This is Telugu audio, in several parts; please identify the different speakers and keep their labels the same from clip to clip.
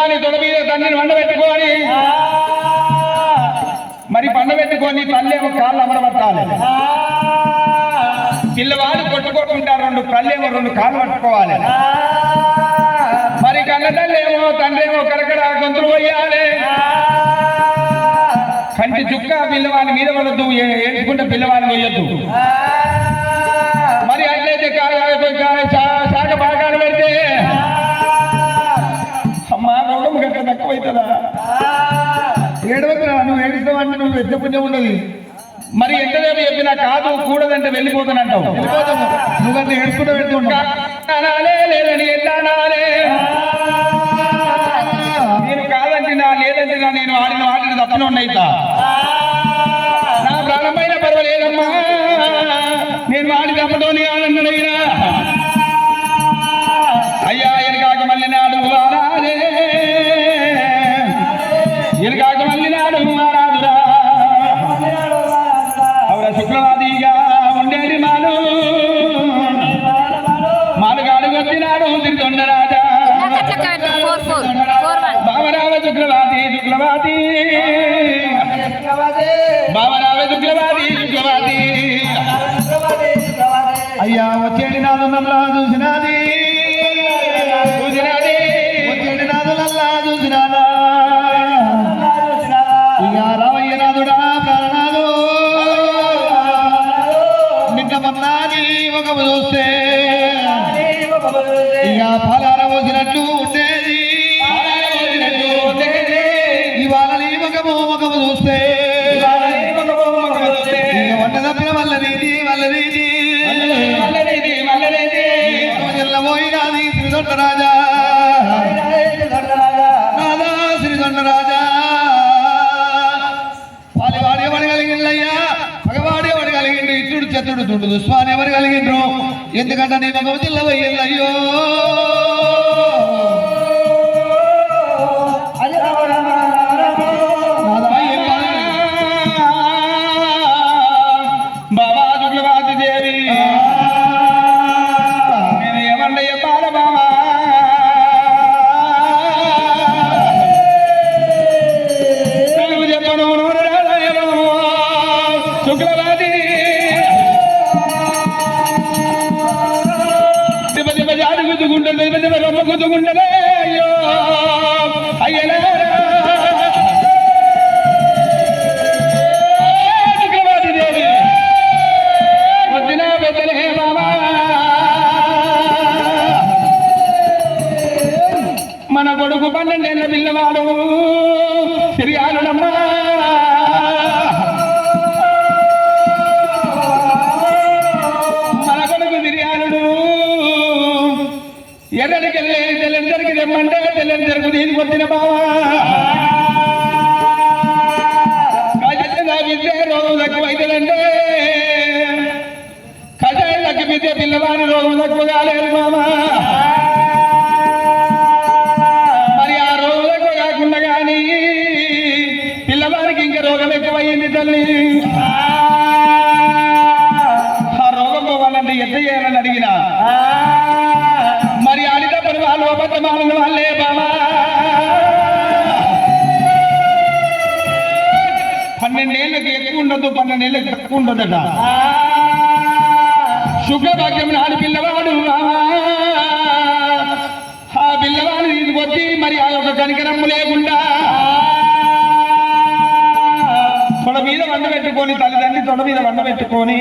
Speaker 1: పిల్లవాని తొడ మీద తండ్రిని వండబెట్టుకొని మరి పండబెట్టుకొని తల్లేమో కాళ్ళు అమరబట్టాలి. పిల్లవాడు కొట్టుకోకుండా తల్లేమో 2 కాళ్ళు పట్టుకోవాలి. మరి కన్న తల్లేమో తండ్రేమో కరకర గొంతులు పోయాలి. కంటి చుక్క పిల్లవాని మీద పడద్దు, ఏడ్చుకుంటే పిల్లవాని పోయొద్దు. మరి అట్లయితే శాఖ బాగాలు పెడితే అమ్మా రోగం గట్ట తక్కువైతుందా? ఏడవద్దురా, నువ్వు ఏడుస్తావంటే నువ్వు పెద్ద పుణ్యం ఉండదు. మరి ఎంతసేపు చెప్పినా కాదు కూడదంటే వెళ్ళిపోతానంటావు. వెళ్ళిపోతాము నువ్వంటే ఏడుచుకుంటూ వెళ్తున్నాలే లేదని ఎట్లానాలే. నేను కాదంటినా లేదంటినా నేను ఆడిన తప్పన ఉన్నయితా. నా ప్రాణమైన పర్వాలేదమ్మా, నేను వాడి తప్పటోని ఆనందనైనా. అయ్యా ఎనకాక మళ్ళీ నాడు వారాలే, ఎనకాక మళ్ళీ నాడు వారాదురా. అవున శుక్రవాదిగా ఉండేది మాలుగాడు వచ్చినాడు తిరుతొండ రాజా. బావరావ శుక్రవాది బావరావ శుక్రవాది అయ్యా వచ్చేది నాదు నల్లా చూసినది వచ్చేది నాదు నల్లా చూసినాదా. ఇక రావయ్య నాదుడా ప్రాణనాదు నిన్న మన్నాది ఒక చూస్తే ఇక ఫలార వచ్చినట్లు ఉండేది. ఇవాళ నీ ముఖము చూస్తే వంట తప్పిన వల్ల నీది పోయినది శ్రీదొండ రాజా. నాదా శ్రీదొండ రాజా పాలివాడు ఎవరు కలిగిందయ్యా, మగవాడు ఎవరు కలిగిండు, ఇట్టుడు చెత్తుడు తుండు దుస్వాని ఎవరు కలిగిండ్రు. ఎందుకంటే నీ మగవ జిల్ల పోయిందయ్యో. బాబా శుక్లవాది దేవి నేను ఏమన్నయ్య బాల బాబా తెలుగు చెప్పను శుక్లవాది జాడు గుద్దుకుంటుంది రొమ్మ గుద్దుకుంటలే. అయ్యో అయ్యలా శుక్లవాది దేవి వచ్చిన పెద్దలే బాబా. మన కొడుకు 12 ఏళ్ల పిల్లవాడు సిరియాలుడమ్మా. మన కొడుకు సిరియాలుడు ఎర్రడికి వెళ్ళి తెల్లందరికి తెమ్మంటే తెల్లందరికి తీసుకొచ్చిన బావా. విద్య రోగం తక్కువైతుందంటే కషాయం తగ్గితే పిల్లవాడి రోగం తక్కువ కాలేదు బాబా. మరి ఆ రోగం ఎక్కువ కాకుండా కానీ పిల్లవాడికి ఇంకా రోగం ఎక్కువయ్యింది తల్లి. ఆ రోగం పోవాలంటే ఎంత చేయాలని అడిగినా మరి అడిగినప్పుడు వాళ్ళు అబద్ధమాలిన వాళ్ళే బాబా. 12 ఏళ్ళకి ఎక్కువ ఉండదు, 12 ఏళ్ళకి తక్కువ ఉండదట. శుక్రభాగ్యం నాడు పిల్లవాడు ఆ పిల్లవాడు తీసుకొచ్చి మరి ఆ యొక్క కనికరమ్ము లేకుండా తొడ మీద వండబెట్టుకొని తల్లిదండ్రి తొడ మీద వండబెట్టుకొని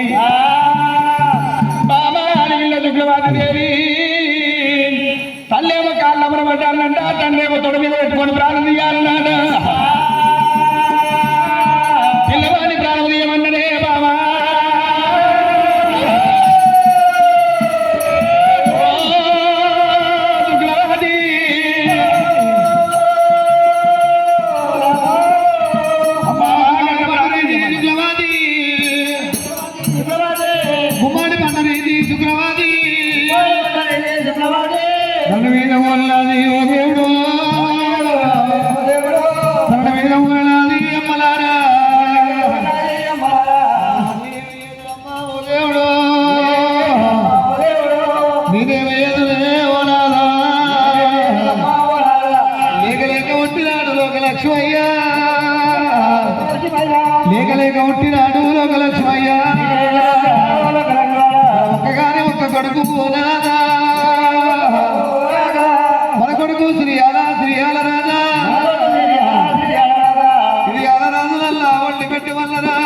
Speaker 1: బాబా అడవిలో శుక్లవాది దేవి తల్లేమో కాళ్ళు అమరబడ్డాలంట, తండ్రేమో తొడ మీద పెట్టుకొని ప్రాణం తీయాలన్నాడ. పిల్లవాడి ప్రాణం తీయమన్నదే బాబా. శుక్లవాది గుమ్మాడి పండరేది శుక్రవాది తన మీద ఉన్నది ఓ దేవుడు, తన మీద ఉన్నది అమ్మలారా. ఓ దేవుడు నీదేమయ్యదులే ఓ నాదా లేకలే కొడుకు నాదా మన కొడుకు శ్రీయాల రాజా శ్రీయాల రాజులల్లా వండి పెట్టమన్నరా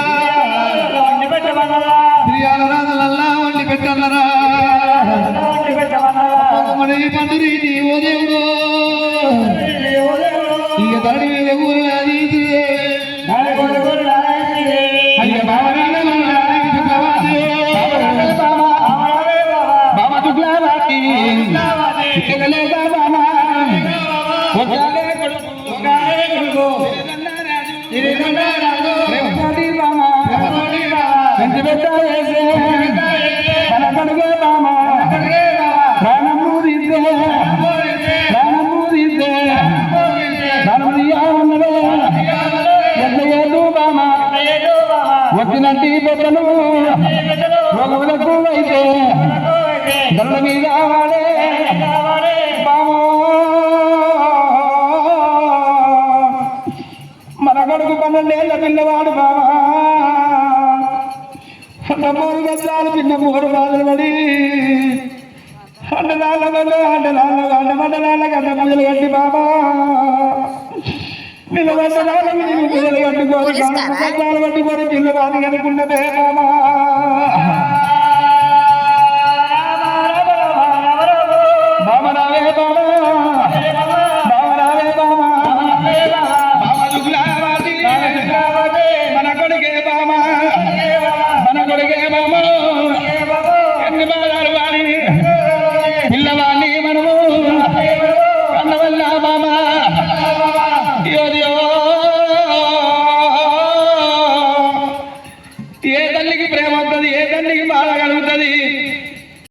Speaker 1: శ్రీయాల రాజులల్లా వండి పెట్టన్నరా మన పండురి ఓ దేవుడు ఇక తడి మీద ఊరు అయ్య బాబా దుగ్లావాతి వచ్చినట్టి పెద్దలు రోగులకు అయితే దొరల మీద వాడే బామో మన కొడుకు 12 ఏళ్ళ పిల్లవాడు బాబా 3 గజాలు చిన్న 3 బాధలు పడి అండలాల మండలాల గడ్డ పూజలు కట్టి బాబా నిలబడ్డాలు పిల్లలు కట్టుకోరు గడ్డాలు పట్టుకోరు పిల్లవాడి అనుకున్నదే బాబా బాబరావే బాబా బాబరావే బాబా మన కొడుకే బామా మన కొడుకే బామా ఎన్ని బాధాలు వాడి పిల్లవాడిని మనము కన్నవల్ల బామా ఏ తల్లికి ప్రేమ వస్తుంది ఏ తల్లికి బాధ కలుగుతుంది